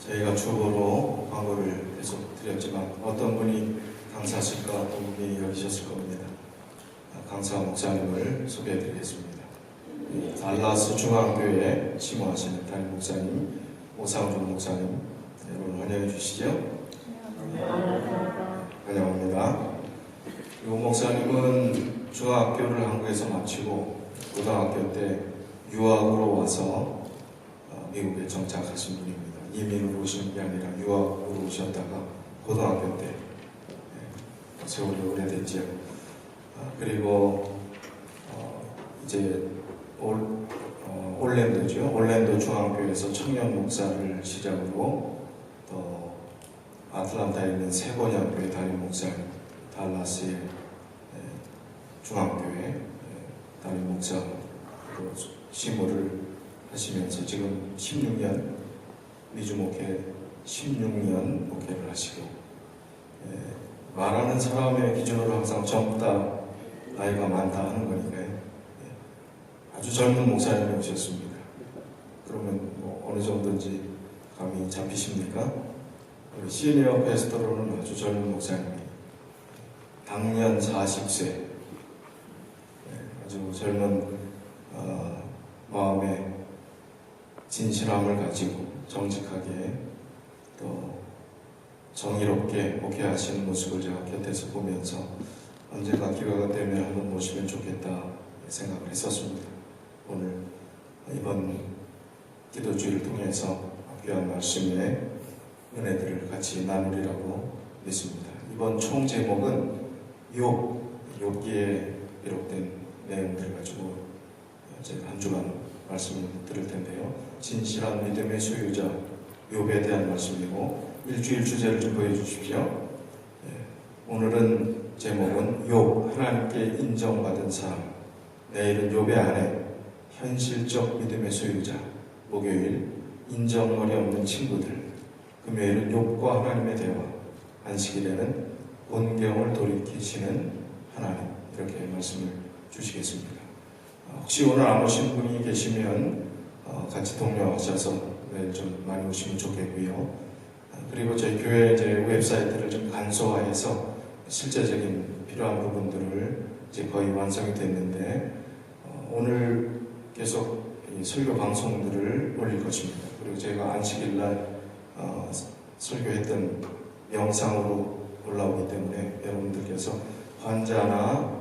저희가 주보로 광고를 계속 드렸지만 어떤 분이 강사실까 분이 여기셨을 겁니다. 강사 목사님을 소개해드리겠습니다. 달라스 중앙교회 심호하시는 담임 목사님 오상준 목사님, 여러분 환영해 주시죠. 환영합니다. 이 목사님은 중학교를 한국에서 마치고 고등학교 때 유학으로 와서 미국에 정착하신 분입니다. 이민으로 오신 게 아니라 유학으로 오셨다가 고등학교 때 세월이 오래됐죠. 그리고 이제 올랜도죠. 올랜도 중앙교회에서 청년 목사를 시작으로 또 아틀란타에 있는 세번역교회 담임 목사님, 달라스의 중앙교회 담임 목사로 시무를 하시면서 지금 16년 미주 목회 16년 목회를 하시고 말하는 사람의 기준으로 항상 젊다, 나이가 많다 하는 거니까요. 아주 젊은 목사님이 오셨습니다. 그러면 뭐 어느 정도인지 감이 잡히십니까? 우리 시니어 패스터로는 아주 젊은 목사님이 당년 40세 아주 젊은 마음에 진실함을 가지고 정직하게 또 정의롭게 목회하시는 모습을 제가 곁에서 보면서 언젠가 기회가 되면 한번 모시면 좋겠다 생각을 했었습니다. 오늘 이번 기도주의를 통해서 귀한 말씀의 은혜들을 같이 나누리라고 믿습니다. 이번 총 제목은 욥기에 기록된 내용들을 가지고 제가 한 주간 말씀을 들을 텐데요. 진실한 믿음의 소유자 욥에 대한 말씀이고 일주일 주제를 좀 보여주십시오. 오늘은 제목은 욥, 하나님께 인정받은 사람. 내일은 욥의 아내, 현실적 믿음의 소유자. 목요일 인정머리 없는 친구들. 금요일은 욥과 하나님의 대화. 안식일에는 본경을 돌이키시는 하나님. 이렇게 말씀을 주시겠습니다. 혹시 오늘 안 오신 분이 계시면 같이 동료하셔서 내일 좀 많이 오시면 좋겠고요. 그리고 저희 교회 이제 웹사이트를 좀 간소화해서 실제적인 필요한 부분들을 이제 거의 완성이 됐는데 오늘 계속 이 설교 방송들을 올릴 것입니다. 그리고 저희가 안식일날 설교했던 영상으로 올라오기 때문에 여러분들께서 환자나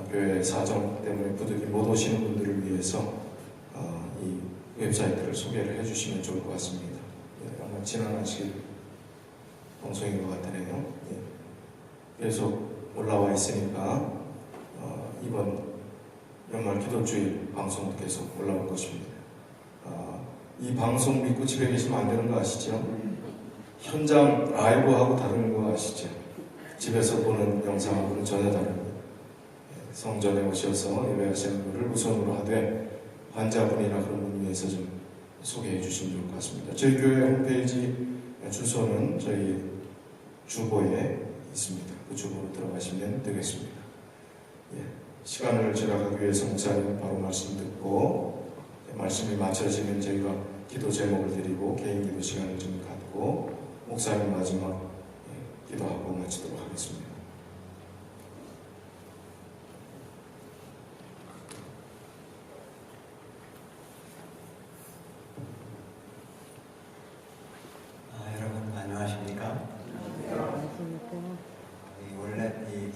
교회 사정 때문에 부득이 못 오시는 분들을 위해서 이 웹사이트를 소개를 해주시면 좋을 것 같습니다. 아마 지난 안식일 방송인 것 같으네요. 계속 올라와 있으니까 이번 연말 기도주일 방송도 계속 올라올 것입니다. 이 방송 믿고 집에 계시면 안 되는 거 아시죠? 현장 라이브하고 다른 거 아시죠? 집에서 보는 영상하고는 전혀 다릅니다. 성전에 오셔서 예배하시는 것을 우선으로 하되 환자분이나 그런 분 위해서 좀 소개해 주시면 좋을 것 같습니다. 저희 교회 홈페이지 주소는 저희 주보에 있습니다. 그 주보로 들어가시면 되겠습니다. 시간을 절약하기 위해서 목사님 바로 말씀 듣고 말씀이 맞춰지면 저희가 기도 제목을 드리고 개인 기도 시간을 좀 갖고 목사님 마지막 기도하고 마치도록 하겠습니다. 여러분 안녕하십니까?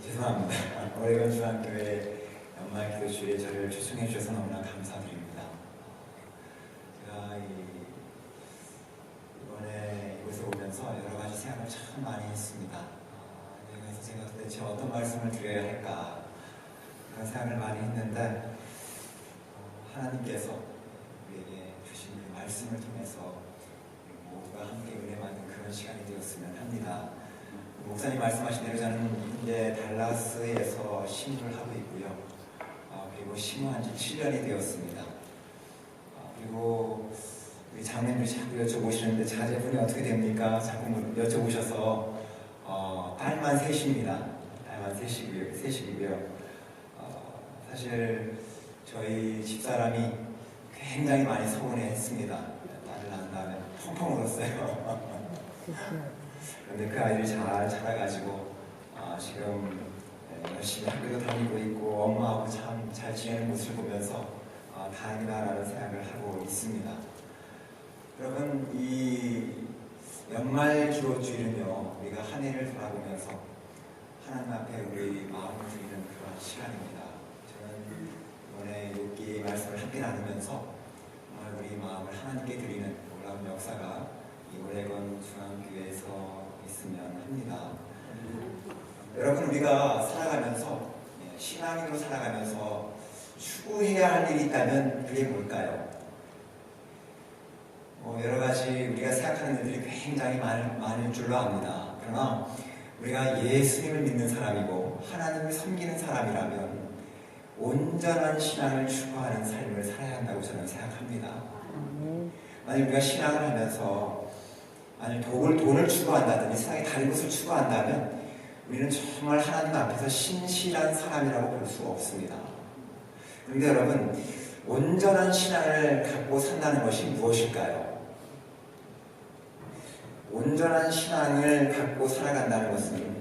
죄송합니다. 오레곤 중앙교회 연말 기도주일에 저를 초청해 주셔서 너무나 감사드립니다. 제가 이번에 이곳에 오면서 여러 가지 생각을 참 많이 했습니다. 그래서 제가 도대체 어떤 말씀을 드려야 할까 그런 생각을 많이 했는데 하나님께서 우리에게 주신 그 말씀을 통해서 모두가 함께 은혜 받는 그런 시간이 되었으면 합니다. 목사님 말씀하신 대로 저는 현재 달라스에서 신부를 하고 있고요. 그리고 신부한 지 7년이 되었습니다. 그리고 우리 장님들이 자꾸 여쭤보시는데 자제분이 어떻게 됩니까? 자꾸 여쭤보셔서 딸만 셋입니다. 딸만 셋이고요. 사실 저희 집사람이 굉장히 많이 서운해했습니다. 딸을 낳은 다음에 펑펑 울었어요. 그런데 그 아이들이 잘 자라가지고 지금 열심히 학교도 다니고 있고 엄마하고 참 잘 지내는 모습을 보면서 다행이다라는 생각을 하고 있습니다. 여러분, 이 연말 기도주일은요, 우리가 한 해를 돌아보면서 하나님 앞에 우리 마음을 드리는 그런 시간입니다. 저는 이번에 욥기 말씀을 함께 나누면서 우리 마음을 하나님께 드리는 놀라운 역사가 이 오레곤 중앙교회에서 있으면 합니다. 여러분, 우리가 살아가면서 신앙인으로 살아가면서 추구해야 할 일이 있다면 그게 뭘까요? 여러 가지 우리가 생각하는 일들이 굉장히 많을 줄로 압니다. 그러나 우리가 예수님을 믿는 사람이고 하나님을 섬기는 사람이라면 온전한 신앙을 추구하는 삶을 살아야 한다고 저는 생각합니다. 만약 우리가 신앙을 하면서 만약 돈을 추구한다든지 세상의 다른 것을 추구한다면 우리는 정말 하나님 앞에서 신실한 사람이라고 볼 수 없습니다. 그런데 여러분, 온전한 신앙을 갖고 산다는 것이 무엇일까요? 온전한 신앙을 갖고 살아간다는 것은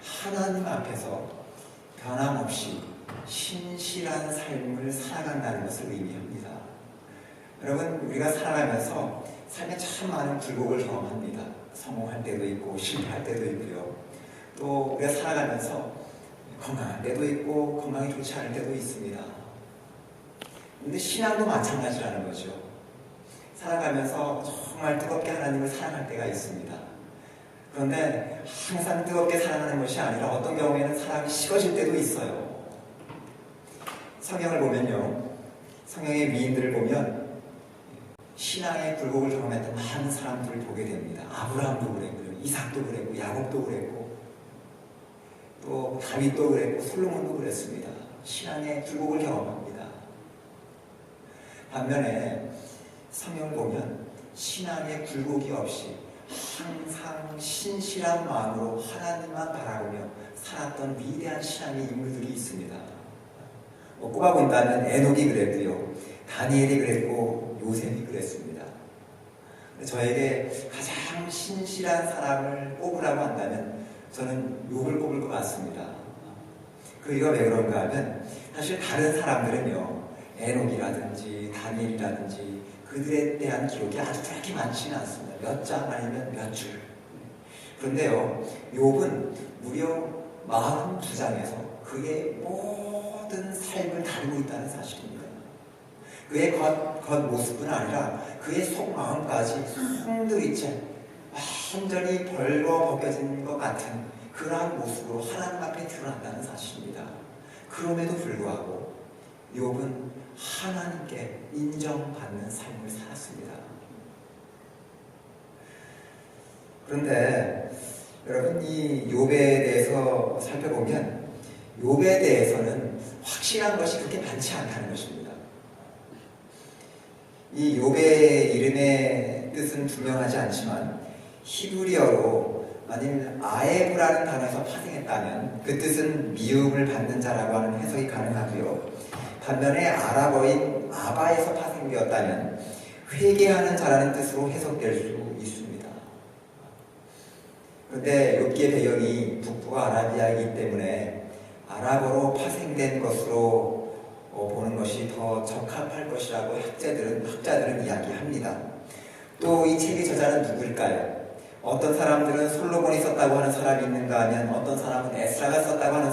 하나님 앞에서 변함없이 신실한 삶을 살아간다는 것을 의미합니다. 여러분, 우리가 살아가면서 삶에 참 많은 굴곡을 경험합니다. 성공할 때도 있고 실패할 때도 있고요. 또 우리가 살아가면서 건강할 때도 있고 건강이 좋지 않을 때도 있습니다. 그런데 신앙도 마찬가지라는 거죠. 살아가면서 정말 뜨겁게 하나님을 사랑할 때가 있습니다. 그런데 항상 뜨겁게 사랑하는 것이 아니라 어떤 경우에는 사랑이 식어질 때도 있어요. 성경을 보면요, 성경의 위인들을 보면 신앙의 굴곡을 경험했던 많은 사람들을 보게 됩니다. 아브라함도 그랬고요, 이삭도 그랬고, 야곱도 그랬고, 또 다윗도 그랬고, 솔로몬도 그랬습니다. 신앙의 굴곡을 경험합니다. 반면에 성경을 보면 신앙의 굴곡이 없이 항상 신실한 마음으로 하나님만 바라보며 살았던 위대한 신앙의 인물들이 있습니다. 꼽아본다면 에녹이 그랬고요, 다니엘이 그랬고, 요셉이 그랬습니다. 저에게 가장 신실한 사람을 꼽으라고 한다면 저는 욥을 꼽을 것 같습니다. 그 이유가 왜 그런가 하면 사실 다른 사람들은요, 에녹이라든지 다니엘이라든지 그들에 대한 기록이 아주 그렇게 많지는 않습니다. 몇 장 아니면 몇 줄. 그런데요, 욥은 무려 42장에서 그의 모든 삶을 다루고 있다는 사실입니다. 그의 겉모습은 아니라 그의 속마음까지 송두리째 완전히 벌거벗겨진 것 같은 그러한 모습으로 하나님 앞에 드러난다는 사실입니다. 그럼에도 불구하고 욥은 하나님께 인정받는 삶을 살았습니다. 그런데 여러분, 이 욥에 대해서 살펴보면 욥에 대해서는 확실한 것이 그렇게 많지 않다는 것입니다. 이 욥의 이름의 뜻은 분명하지 않지만 히브리어로 만일 아에브라는 단어에서 파생했다면 그 뜻은 미움을 받는 자라고 하는 해석이 가능하고요. 반면에 아랍어인 아바에서 파생되었다면 회개하는 자라는 뜻으로 해석될 수 있습니다. 그런데 욥기의 배경이 북부가 아라비아이기 때문에 아랍어로 파생된 것으로 보는 것이 더 적합할 것이라고 학자들은 이야기합니다. 또 이 책의 저자는 누구일까요? 어떤 사람들은 솔로몬이 썼다고 하는 사람이 있는가 하면 어떤 사람은 에스라가 썼다고 하는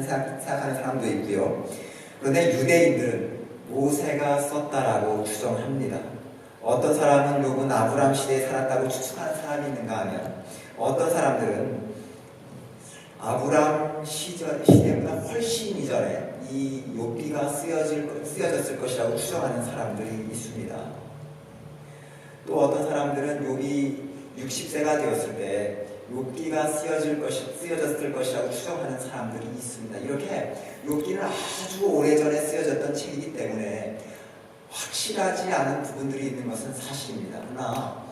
생각하는 사람도 있고요. 그런데 유대인들은 모세가 썼다라고 추정합니다. 어떤 사람은 욥은 아브람 시대에 살았다고 추측하는 사람이 있는가 하면 어떤 사람들은 아브람 시대보다 훨씬 이전에 이 욥기가 쓰여졌을 것이라고 추정하는 사람들이 있습니다. 또 어떤 사람들은 욥이 60세가 되었을 때 욥기가 쓰여졌을 것이라고 추정하는 사람들이 있습니다. 이렇게 욥기는 아주 오래전에 쓰여졌던 책이기 때문에 확실하지 않은 부분들이 있는 것은 사실입니다. 그러나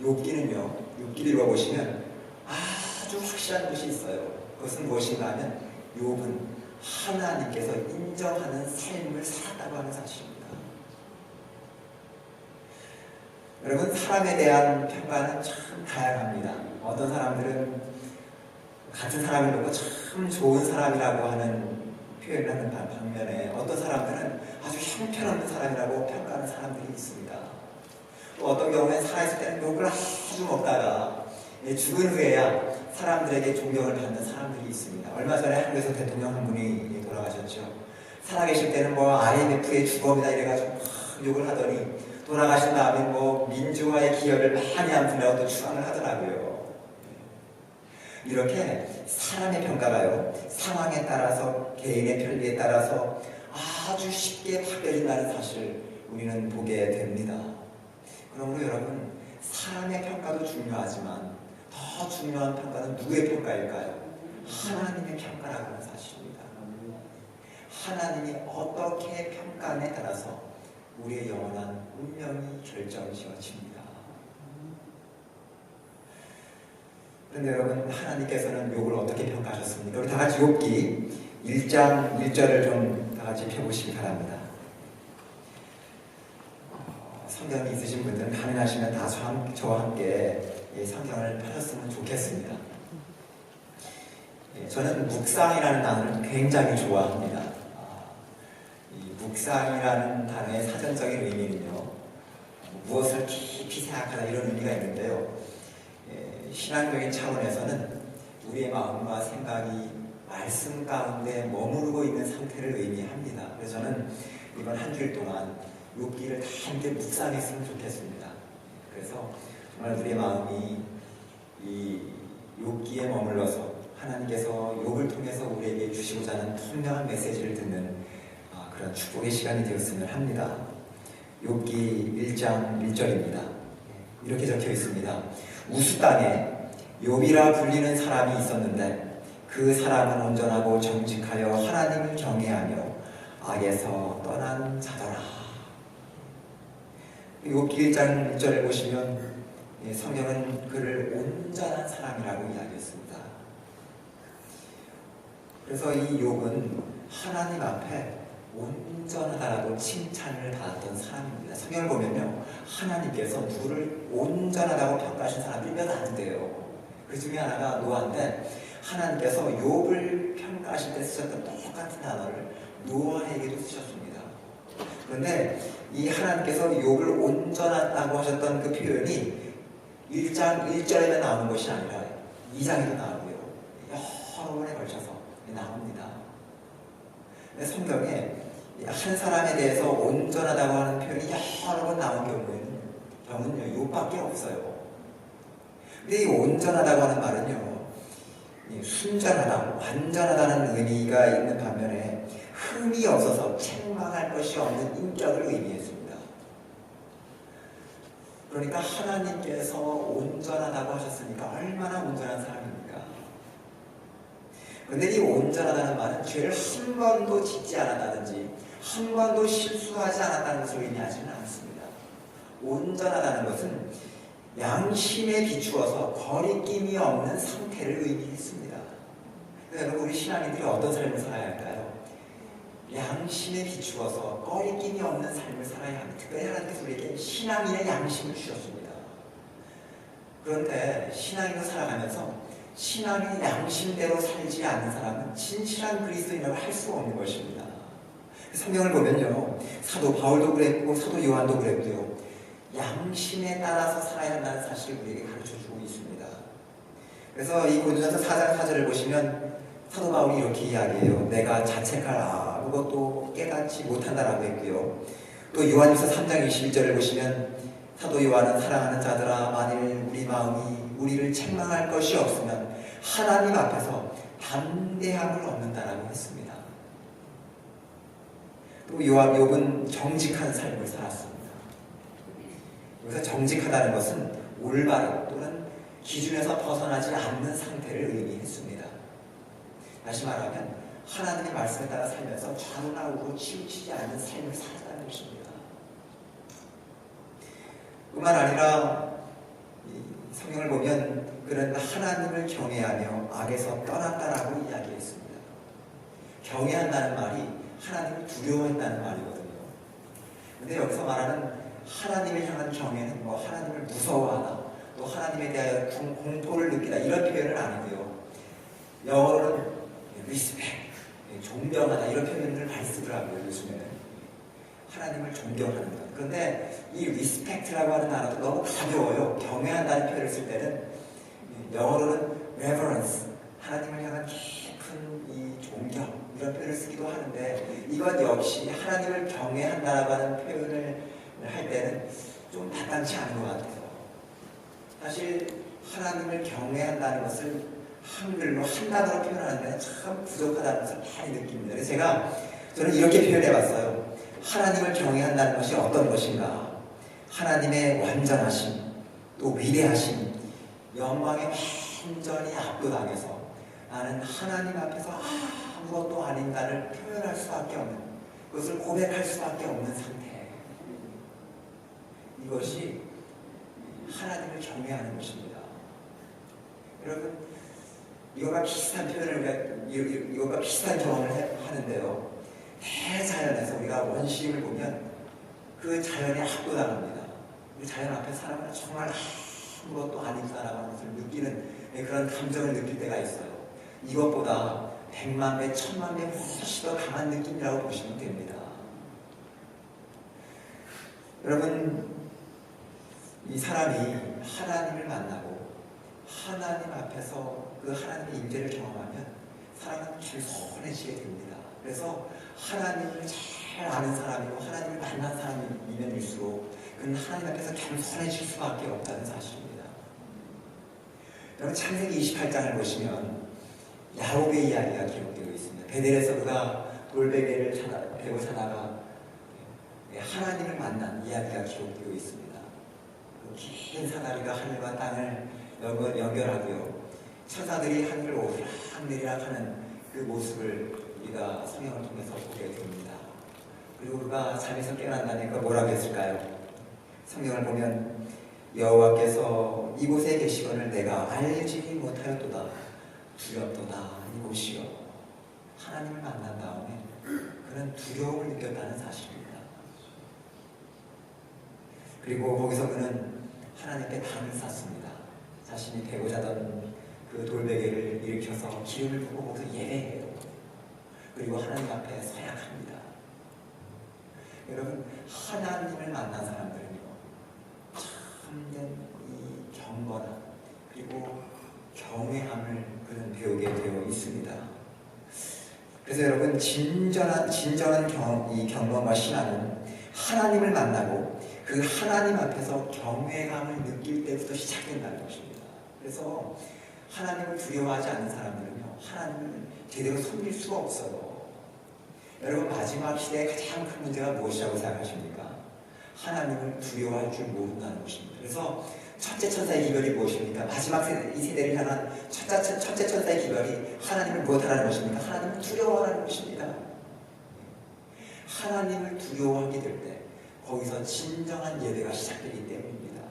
욥기를 읽어보시면 아주 확실한 것이 있어요. 그것은 무엇인가 하면 욥은 하나님께서 인정하는 삶을 살았다고 하는 사실입니다. 여러분, 사람에 대한 평가는 참 다양합니다. 어떤 사람들은 같은 사람을 보고 참 좋은 사람이라고 하는 표현을 하는 반면에 어떤 사람들은 아주 형편없는 사람이라고 평가하는 사람들이 있습니다. 또 어떤 경우에 살아있을 때는 욕을 아주 먹다가 죽은 후에야 사람들에게 존경을 받는 사람들이 있습니다. 얼마 전에 한국에서 대통령 한 분이 돌아가셨죠. 살아계실 때는 IMF의 주범이다 이래가지고 막 욕을 하더니 돌아가신 다음에 민주화의 기여를 많이 한 분이라고 또 추앙을 하더라고요. 이렇게 사람의 평가가요, 상황에 따라서, 개인의 편리에 따라서 아주 쉽게 바뀌어진다는 사실 우리는 보게 됩니다. 그러므로 여러분, 사람의 평가도 중요하지만 더 중요한 평가는 누구의 평가일까요? 하나님의 평가라고 하는 사실입니다. 하나님이 어떻게 평가하느냐에 따라서 우리의 영원한 운명이 결정지어집니다. 그런데 여러분, 하나님께서는 욥을 어떻게 평가하셨습니까? 우리 다 같이 욥기 1장 1절을 좀 다 같이 펴보시기 바랍니다. 성경이 있으신 분들은 가능하시면 다 저와 함께 이 성경을 펴셨으면 좋겠습니다. 저는 묵상이라는 단어를 굉장히 좋아합니다. 이 묵상이라는 단어의 사전적인 의미는요, 무엇을 깊이 생각하다 이런 의미가 있는데요, 신앙적인 차원에서는 우리의 마음과 생각이 말씀 가운데 머무르고 있는 상태를 의미합니다. 그래서 저는 이번 한 주일 동안 욥기를 다 함께 묵상했으면 좋겠습니다. 그래서 정말 우리의 마음이 이 욥기에 머물러서 하나님께서 욥을 통해서 우리에게 주시고자 하는 분명한 메시지를 듣는 그런 축복의 시간이 되었으면 합니다. 욥기 1장 1절입니다. 이렇게 적혀 있습니다. 우스 땅에 욥이라 불리는 사람이 있었는데 그 사람은 온전하고 정직하여 하나님을 경외하며 악에서 떠난 자더라. 욥기 1장 1절에 보시면 성경은 그를 온전한 사람이라고 이야기했습니다. 그래서 이 욥은 하나님 앞에 온전하다라고 칭찬을 받았던 사람입니다. 성경을 보면요, 하나님께서 누구를 온전하다고 평가하신 사람들이 몇 안 돼요. 그 중에 하나가 노아인데, 하나님께서 욥을 평가하실 때 쓰셨던 똑같은 단어를 노아에게도 쓰셨습니다. 그런데 이 하나님께서 욥을 온전하다고 하셨던 그 표현이 1장 1절에만 나오는 것이 아니라 2장에도 나오고요, 여러 번에 걸쳐서 나옵니다. 성경에 한 사람에 대해서 온전하다고 하는 표현이 여러 번 나온 경우는요, 욥밖에 없어요. 근데 이 온전하다고 하는 말은요, 순전하다, 완전하다는 의미가 있는 반면에 흠이 없어서 책망할 것이 없는 인격을 의미했습니다. 그러니까 하나님께서 온전하다고 하셨으니까 얼마나 온전한 사람입니까? 그런데 이 온전하다는 말은 죄를 한 번도 짓지 않았다든지 한 번도 실수하지 않았다는 것을 의미하지는 않습니다. 온전하다는 것은 양심에 비추어서 거리낌이 없는 상태를 의미했습니다. 여러분, 우리 신앙인들이 어떤 삶을 살아야 할까요? 양심에 비추어서 거리낌이 없는 삶을 살아야 합니다. 특별히 하나님께서 우리에게 신앙인의 양심을 주셨습니다. 그런데 신앙인으로 살아가면서 신앙인의 양심대로 살지 않는 사람은 진실한 그리스도인이라고 할 수가 없는 것입니다. 성경을 보면요, 사도 바울도 그랬고 사도 요한도 그랬고요, 양심에 따라서 살아야 한다는 사실을 우리에게 가르쳐주고 있습니다. 그래서 이 고린도전서 4장 4절을 보시면 사도 바울이 이렇게 이야기해요. 내가 자책할 아무것도 깨닫지 못한다라고 했고요, 또 요한일서 3장 21절을 보시면 사도 요한은 사랑하는 자들아, 만일 우리 마음이 우리를 책망할 것이 없으면 하나님 앞에서 담대함을 얻는다라고 했습니다. 또 욥은 정직한 삶을 살았습니다. 여기서 정직하다는 것은 올바른 또는 기준에서 벗어나지 않는 상태를 의미했습니다. 다시 말하면 하나님의 말씀에 따라 살면서 좌우나 우로 치우치지 않는 삶을 살았다는 것입니다. 뿐만 아니라 성경을 보면 그는 하나님을 경외하며 악에서 떠났다라고 이야기했습니다. 경외한다는 말이 하나님을 두려워했다는 말이거든요. 근데 여기서 말하는 하나님을 향한 경외는 뭐 하나님을 무서워하다, 또 하나님에 대하여 공포를 느끼다 이런 표현은 아니고요. 영어로는 respect, 존경하다 이런 표현을 많이 쓰더라고요. 요즘에는 하나님을 존경하는 것. 그런데 이 respect라고 하는 단어도 너무 가벼워요. 경외한다는 표현을 쓸 때는 영어로는 reverence, 하나님을 향한 깊은 이 존경 이런 표현을 쓰기도 하는데, 이것 역시 하나님을 경외한다라고 하는 표현을 할 때는 좀 마땅치 않은 것 같아요. 사실 하나님을 경외한다는 것을 한글로 한 단어로 표현하는 데는 참 부족하다는 것을 많이 느낍니다. 그래서 저는 이렇게 표현해봤어요. 하나님을 경외한다는 것이 어떤 것인가? 하나님의 완전하심, 또 위대하심, 영광에 완전히 압도당해서 나는 하나님 앞에서 아무것도 아닌가를 표현할 수밖에 없는, 그것을 고백할 수밖에 없는 상태. 이것이 하나님을 경외하는 것입니다. 여러분, 이거가 비슷한 표현을 이거가 비슷한 경험을 하는데요. 대자연에서 우리가 원시림을 보면 그 자연에 압도당합니다. 그 자연 앞에 사람은 정말 아무것도 아니다라는 것을 느끼는 그런 감정을 느낄 때가 있어요. 이것보다 100만 배, 1000만 배 훨씬 더 강한 느낌이라고 보시면 됩니다. 여러분, 이 사람이 하나님을 만나고 하나님 앞에서 그 하나님의 임재를 경험하면 사람은 겸손해지게 됩니다. 그래서 하나님을 잘 아는 사람이고 하나님을 만난 사람이면일수록 그는 하나님 앞에서 겸손해질 수밖에 없다는 사실입니다. 여러분, 창세기 28장을 보시면 야곱의 이야기가 기록되고 있습니다. 베델에서 그가 돌베개를 베고 자다가 하나님을 만난 이야기가 기록되고 있습니다. 그 긴 사다리가 하늘과 땅을 연결하고요. 천사들이 하늘을 오르락내리락 하는 그 모습을 우리가 성경을 통해서 보게 됩니다. 그리고 그가 잠에서 깨어난 다음에 그가 뭐라고 했을까요? 성경을 보면 여호와께서 이곳에 계시거늘 내가 알지 못하였도다. 두렵도다 이곳이요. 하나님을 만난 다음에 그는 두려움을 느꼈다는 사실입니다. 그리고 거기서 그는 하나님 앞에 단을 쌌습니다. 자신이 베고 자던 그 돌베개를 일으켜서 기름을 부고 거기서 예배해요. 그리고 하나님 앞에 서약합니다. 여러분, 하나님을 만난 사람들은요, 참된 이 경건함 그리고 경외함을 그는 배우게 되어 있습니다. 그래서 여러분, 진정한 이 경건과 신앙은 하나님을 만나고 그 하나님 앞에서 경외감을 느낄 때부터 시작된다는 것입니다. 그래서 하나님을 두려워하지 않는 사람들은요, 하나님을 제대로 섬길 수가 없어요. 여러분, 마지막 시대의 가장 큰 문제가 무엇이라고 생각하십니까? 하나님을 두려워할 줄 모른다는 것입니다. 그래서 첫째 천사의 기별이 무엇입니까? 마지막 이 세대를 향한 첫째 천사의 기별이 하나님을 무엇하라는 것입니까? 하나님을 두려워하라는 것입니다. 하나님을 두려워하게 될 때 거기서 진정한 예배가 시작되기 때문입니다.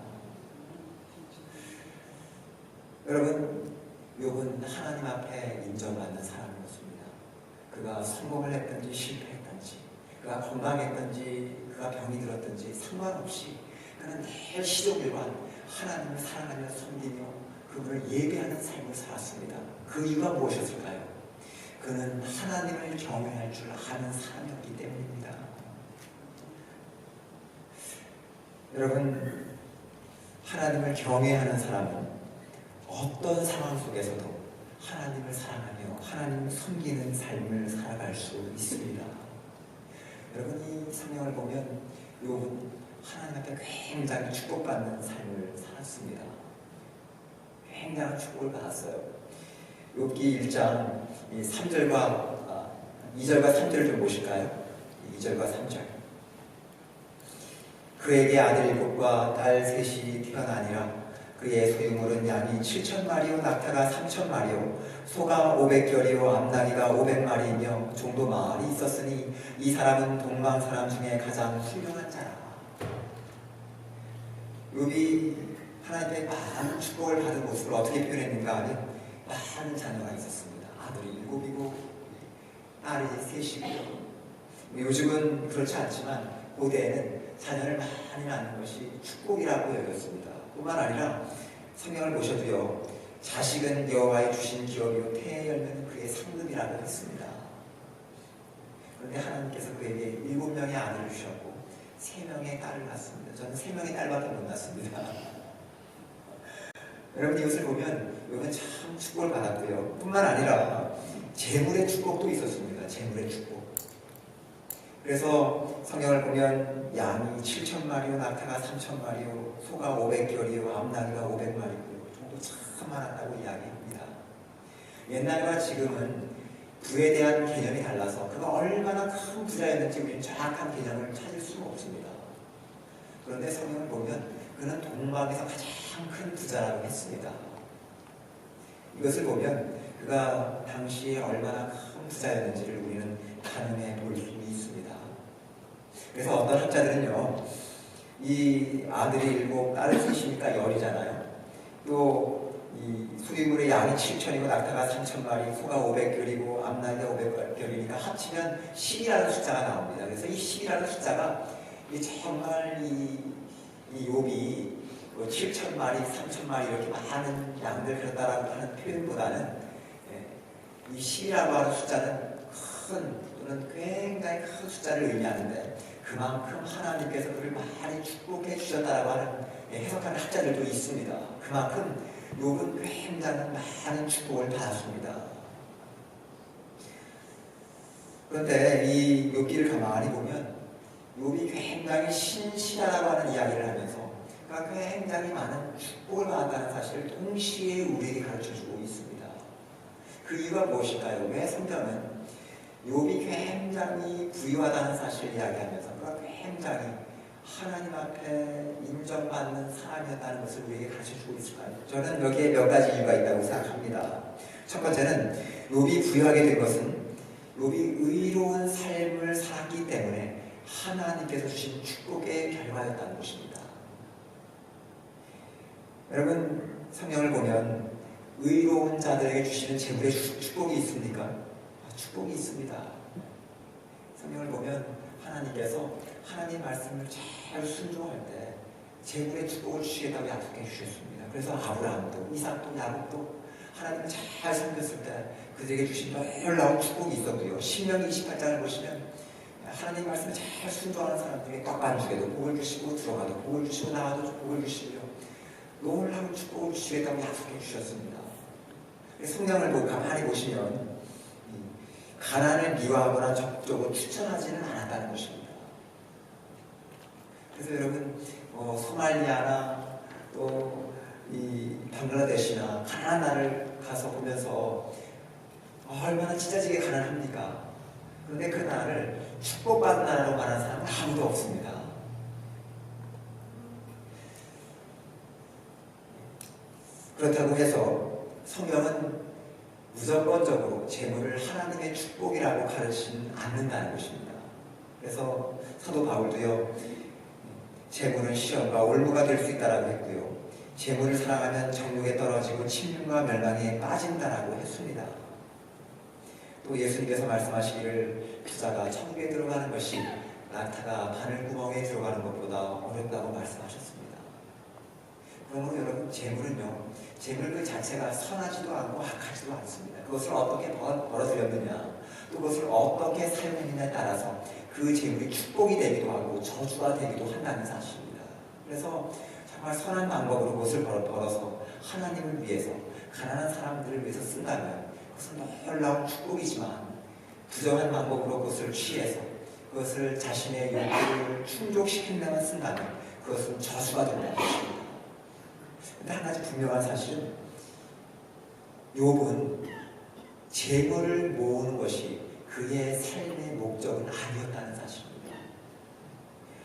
여러분, 욥은 하나님 앞에 인정받는 사람이었습니다. 그가 성공을 했든지 실패했든지, 그가 건강했든지 그가 병이 들었든지 상관없이 그는 늘 시종일관 하나님을 사랑하며 섬기며 그분을 예배하는 삶을 살았습니다. 그 이유가 무엇이었을까요? 그는 하나님을 경외할 줄 아는 사람이었기 때문입니다. 여러분, 하나님을 경외하는 사람은 어떤 상황 속에서도 하나님을 사랑하며 하나님을 섬기는 삶을 살아갈 수 있습니다. 여러분, 이 성경을 보면 욥은 하나님 앞에 굉장히 축복받는 삶을 살았습니다. 굉장한 축복을 받았어요. 욥기 1장 3절과 2절과 3절을 좀 보실까요? 2절과 3절. 그에게 아들 7과 딸 3이 태어나니라. 그의 소유물은 양이 7,000마리요 낙타가 3,000마리요 소가 500결이요 암나귀가 500마리이며 종도 많이 있었으니 이 사람은 동방 사람 중에 가장 훌륭한 자라. 욥이 하나님의 많은 축복을 받은 모습을 어떻게 표현했는가 하면 많은 자녀가 있었습니다. 아들이 7이고 딸이 3이고요. 요즘은 그렇지 않지만 고대에는 자녀를 많이 낳는 것이 축복이라고 여겼습니다. 뿐만 아니라 성경을 보셔도요, 자식은 여호와의 주신 기업이요 태의 열매는 그의 상급이라고 했습니다. 그런데 하나님께서 그에게 7명의 아들을 주셨고 3명의 딸을 낳았습니다. 저는 3명의 딸밖에 못 낳았습니다. 여러분, 이것을 보면 이건 참 축복을 받았고요. 뿐만 아니라 재물의 축복도 있었습니다. 재물의 축복. 그래서 성경을 보면 양이 7,000마리요, 낙타가 3,000마리요, 소가 500결이요, 암나귀가 500마리요 정도 참 많았다고 이야기합니다. 옛날과 지금은 부에 대한 개념이 달라서 그가 얼마나 큰 부자였는지 우리는 정확한 개념을 찾을 수는 없습니다. 그런데 성경을 보면 그는 동방에서 가장 큰 부자라고 했습니다. 이것을 보면 그가 당시에 얼마나 큰 부자였는지를 우리는 가늠해 볼 수 있습니다. 그래서 어떤 학자들은요, 이 아들이 7, 딸을 셋이니까 10이잖아요. 또 이 소유물의 양이 7,000이고 낙타가 3,000마리, 소가 500결이고 암나귀가 500결이니까 합치면 10이라는 숫자가 나옵니다. 그래서 이 10이라는 숫자가 정말 이 욥이 7,000마리, 3,000마리 이렇게 많은 양들 그렸다라고 하는 표현보다는 이 10이라고 하는 숫자는 큰 또는 굉장히 큰 숫자를 의미하는데 그만큼 하나님께서 그를 많이 축복해 주셨다라고 하는 해석하는 학자들도 있습니다. 그만큼 욥은 굉장히 많은 축복을 받았습니다. 그런데 이 욥기를 가만히 보면 욥이 굉장히 신실하다고 하는 이야기를 하면서 그가 굉장히 많은 축복을 받았다는 사실을 동시에 우리에게 가르쳐주고 있습니다. 그 이유가 무엇일까요? 왜 성경은 욥이 굉장히 부유하다는 사실을 이야기하면서 그가 굉장히 하나님 앞에 인정받는 사람이었다는 것을 우리에게 가르쳐주고 있을까요? 저는 여기에 몇 가지 이유가 있다고 생각합니다. 첫 번째는 욥이 부유하게 된 것은 욥이 의로운 삶을 살았기 때문에 하나님께서 주신 축복의 결과였다는 것입니다. 여러분, 성경을 보면 의로운 자들에게 주시는 재물의 축복이 있습니까? 축복이 있습니다. 성경을 보면 하나님께서 하나님 말씀을 잘 순종할 때 재물의 축복을 주시겠다고 약속해 주셨습니다. 그래서 아브라함도 이삭도 야곱도 하나님을 잘 섬겼을 때 그들에게 주신 놀라운 축복이 있었고요. 신명기 28장을 보시면 하나님 말씀을 잘 순종하는 사람들에게 떡반죽에도 복을 주시고 들어가도 복을 주시고 나가도 복을 주시고요. 놀라운 축복을 주시겠다고 약속해 주셨습니다. 성경을 가만히 보시면 가난을 미워하거나 적극적으로 추천하지는 않았다는 것입니다. 그래서 여러분, 소말리아나 또 이 방글라데시나 가난한 나라를 가서 보면서 얼마나 찢어지게 가난합니까? 그런데 그 나라를 축복받은 나라로 말하는 사람은 아무도 없습니다. 그렇다고 해서 성경은 무조건적으로 재물을 하나님의 축복이라고 가르치지는 않는다는 것입니다. 그래서 사도 바울도요, 재물은 시험과 올무가 될 수 있다라고 했고요, 재물을 사랑하면 정욕에 떨어지고 침륜과 멸망에 빠진다라고 했습니다. 또 예수님께서 말씀하시기를 부자가 천국에 들어가는 것이 낙타가 바늘구멍에 들어가는 것보다 어렵다고 말씀하셨습니다. 그러므로 여러분, 재물은요, 재물 그 자체가 선하지도 않고 악하지도 않습니다. 그것을 어떻게 벌어들였느냐, 또 그것을 어떻게 사용했느냐에 따라서 그 재물이 축복이 되기도 하고 저주가 되기도 한다는 사실입니다. 그래서 정말 선한 방법으로 그것을 벌어서 하나님을 위해서, 가난한 사람들을 위해서 쓴다면 그것은 놀라운 축복이지만, 부정한 방법으로 그것을 취해서 그것을 자신의 욕구를 충족시키는 데만 쓴다면 그것은 저주가 된다는 것입니다. 근데 한 가지 분명한 사실은 욥은 재물을 모으는 것이 그의 삶의 목적은 아니었다는 사실입니다.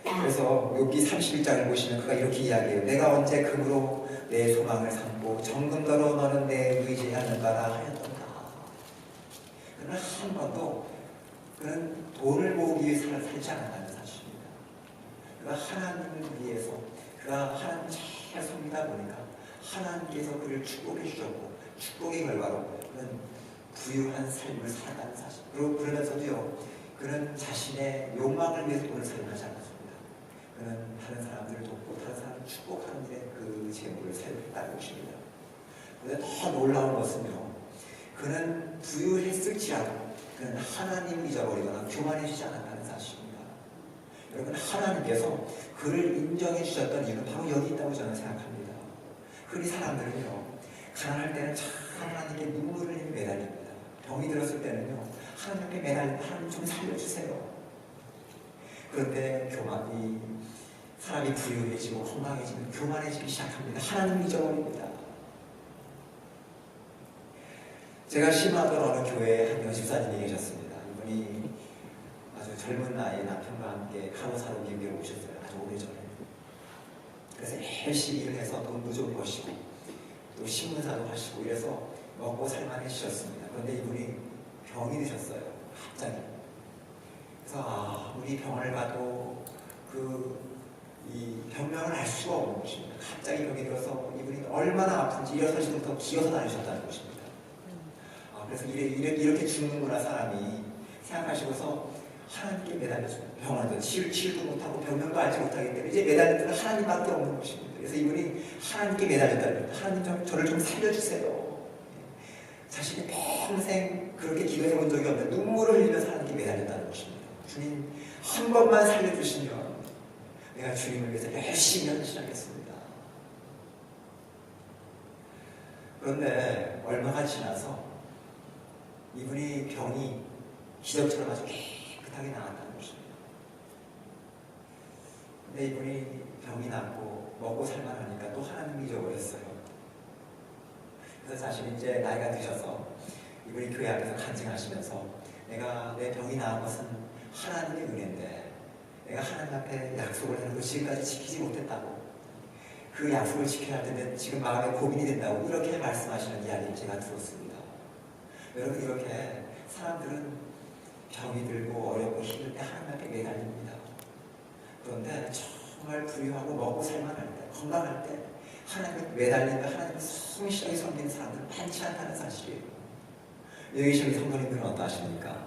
그래서 욥기 31장을 보시면 그가 이렇게 이야기해요. 내가 언제 금으로 내 소망을 삼고 정금더러 너는 내 의지하는가라 하였던가. 그는 한 번도 그는 돈을 모으기 위해 살지 않았다는 사실입니다. 그가 하나님을 위해서, 그가 하나님을 잘 섬기다 보니까 하나님께서 그를 축복해 주셨고, 축복의 결과로 그는 부유한 삶을 살았다는 사실. 그리고 그러면서도요, 그는 자신의 욕망을 위해서 돈을 사용하지 않았습니다. 그는 다른 사람들을 돕고 다른 사람을 축복하는 데 그 재물을 사용했다는 것입니다. 그런데 더 놀라운 것은요, 그는 부유했을지라도 그는 하나님을 잊어버리거나 교만해지지 않았다는 사실입니다. 여러분, 하나님께서 그를 인정해 주셨던 이유는 바로 여기 있다고 저는 생각합니다. 흔히 사람들은요, 가난할 때는 참 하나님께 눈물을 흘리며 매달립니다. 병이 들었을 때는요, 하나님께 매달리고 하나님 좀 살려주세요. 그런데 사람이 부유해지고 건강해지면 교만해지기 시작합니다. 하나님을 잊어버립니다. 제가 심화던 어느 교회에 한 여집사님이 계셨습니다. 이분이 아주 젊은 나이에 남편과 함께 간호사로 미국에 오셨어요. 아주 오래전에. 그래서 열심히 일을 해서 돈도 좀 버시고 또 신문사도 하시고 이래서 먹고 살만해지셨습니다. 그런데 이분이 병이 드셨어요. 갑자기. 그래서 우리 병원을 가도 이 병명을 알 수가 없는 것입니다. 갑자기 병이 들어서 이분이 얼마나 아픈지 일어서시부터 기어서 다니셨다는 것입니다. 그래서 이렇게 죽는구나 사람이 생각하시고서 하나님께 매달렸습니다. 병원도 치유도 못하고 병명도 알지 못하기 때문에 이제 매달릴 때는 하나님밖에 없는 것입니다. 그래서 이분이 하나님께 매달렸다는 거예요. 하나님 저를 좀 살려주세요. 자신이 평생 그렇게 기도해 본 적이 없는데 눈물을 흘리면서 하나님께 매달렸다는 것입니다. 주님 한 번만 살려주시면 내가 주님을 위해서 열심히 헌신하겠습니다. 그런데 얼마가 지나서 이분이 병이 기적처럼 아주 깨끗하게 나았다는 것입니다. 근데 이분이 병이 낫고 먹고 살만하니까 또 하나님을 잊어버렸어요. 그래서 자신이 이제 나이가 드셔서 이분이 교회 앞에서 간증하시면서 내가 내 병이 나은 것은 하나님의 은혜인데 내가 하나님 앞에 약속을 해놓고 지금까지 지키지 못했다고, 그 약속을 지켜야 할 텐데 지금 마음에 고민이 된다고 이렇게 말씀하시는 이야기를 제가 들었습니다. 여러분, 이렇게 사람들은 병이 들고 어렵고 힘들 때 하나님 앞에 매달립니다. 그런데 정말 부유하고 먹고 살만할 때, 건강할 때 하나님께 매달리며 하나님을 성실하게 섬기는 사람들은 많지 않다는 사실이에요. 여기 계신 성도님들은 어떠하십니까?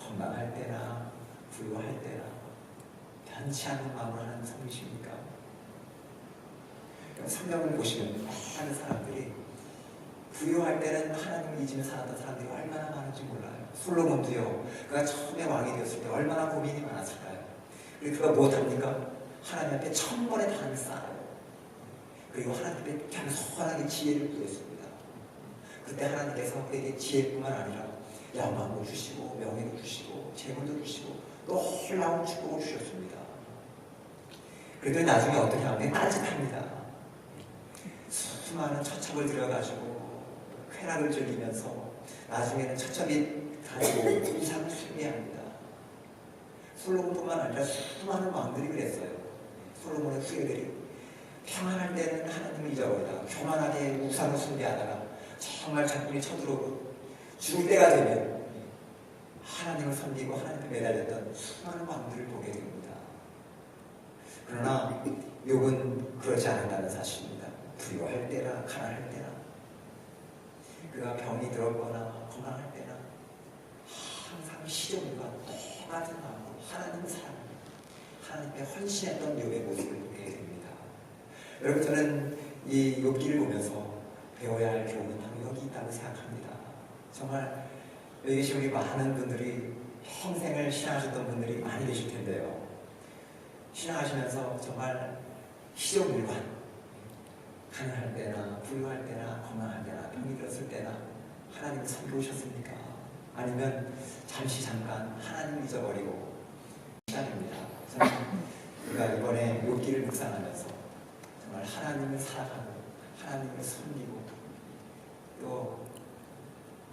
건강할 때나 부유할 때나 변치 않는 마음으로 하나님 섬기십니까? 성경을 보시면 많은 사람들이 부유할 때는 하나님을 잊으며 살았던 사람들이 얼마나 많은지 몰라요. 솔로몬도요, 그가 처음에 왕이 되었을 때 얼마나 고민이 많았을까요? 그리고 그가 무엇합니까? 하나님 앞에 1000번의 단을 쌓아요. 그리고 하나님 앞에 겸손하게 지혜를 구했습니다. 그때 하나님께서 그에게 지혜뿐만 아니라 영광도 주시고 명예도 주시고 재물도 주시고 놀라운 축복을 주셨습니다. 그랬더니 나중에 어떻게 하면 따뜻합니다. 수많은 처첩을 들여가지고 쾌락을 즐기면서 나중에는 처첩이 가지고 이상을 숭배합니다. 솔로몬뿐만 아니라 수많은 왕들이 그랬어요. 솔로몬의 후예들이 평안할 때는 하나님을 잊어버리다가 교만하게 우상을 숭배하다가 정말 작품이 쳐들어오고 죽을 때가 되면 하나님을 섬기고 하나님을 매달렸던 수많은 왕들을 보게 됩니다. 그러나 욥은 그렇지 않았다는 사실입니다. 부유할 때나 가난할 때나 그가 병이 들었거나 건강할 때나 항상 시종과 똑같은 마음으로 하나님을 사랑하며 하나님께 헌신했던 욥의 모습을 보게 됩니다. 여러분, 저는 이 욥기를 보면서 배워야 할 교훈은 바로 여기 있다고 생각합니다. 정말 여기 계신 우리 많은 분들이 평생을 신앙하셨던 분들이 많이 계실 텐데요. 신앙하시면서 정말 희종일관, 가난할 때나 부유할 때나 건강할 때나 병이 들었을 때나 하나님을 섬기셨습니까? 아니면 잠깐 하나님을 잊어버리고 시간입니다. 저는 우리가 이번에 욥기를 묵상하면서 정말 하나님을 사랑하고 하나님을 섬기고 또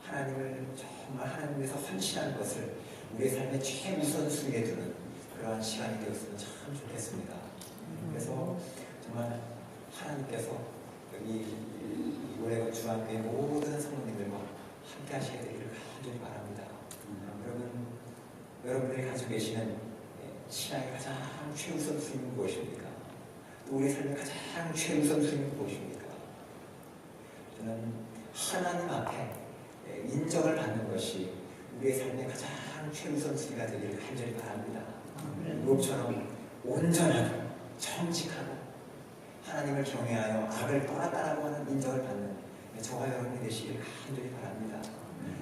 하나님을 정말 하나님 위해서 헌신하는 것을 우리의 삶의 최우선순위에 두는 그러한 시간이 되었으면 참 좋겠습니다. 그래서 정말 하나님께서 여기 올해 중앙교회 모든 성도님들과 함께 하시게 되기를 간절히 바랍니다. 여러분들이 가지고 계시는 신앙의 가장 최우선순위는 무엇입니까? 또 우리의 삶의 가장 최우선순위는 무엇입니까? 저는 하나님 앞에 인정을 받는 것이 우리의 삶의 가장 최우선순위가 되기를 간절히 바랍니다. 욥처럼 온전하고 정직하고 하나님을 경외하여 악을 떠났다라고 하는 인정을 받는 저와 여러분이 되시길 간절히 바랍니다.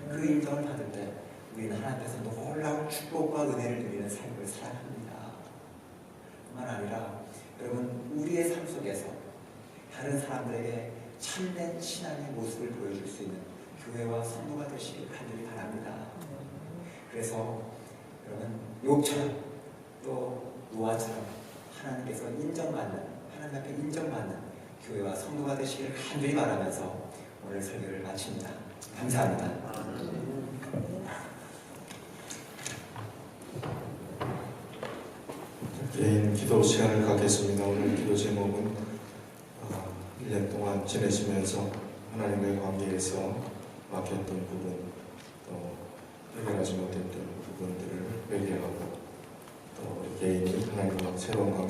그 인정을 받을 때 우리는 하나님께서 놀라운 축복과 은혜를 누리는 삶을 살아갑니다. 뿐만 아니라 여러분 우리의 삶 속에서 다른 사람들에게 참된 신앙의 모습을 보여줄 수 있는 교회와 성도가 되시길 간절히 바랍니다. 그래서 여러분 욥처럼 또 노아처럼 하나님께서 인정받는 하나님 앞에 인정받는 교회와 성도가 되시기를 간절히 바라면서 오늘 설교를 마칩니다. 감사합니다. 개인 기도 시간을 갖겠습니다. 오늘 기도 제목은 1년 동안 지내시면서 하나님의 관계에서 막혔던 부분, 또 해결하지 못했던 부분들을 회개하고 또 우리 개인이 하나님과 새로운 관계를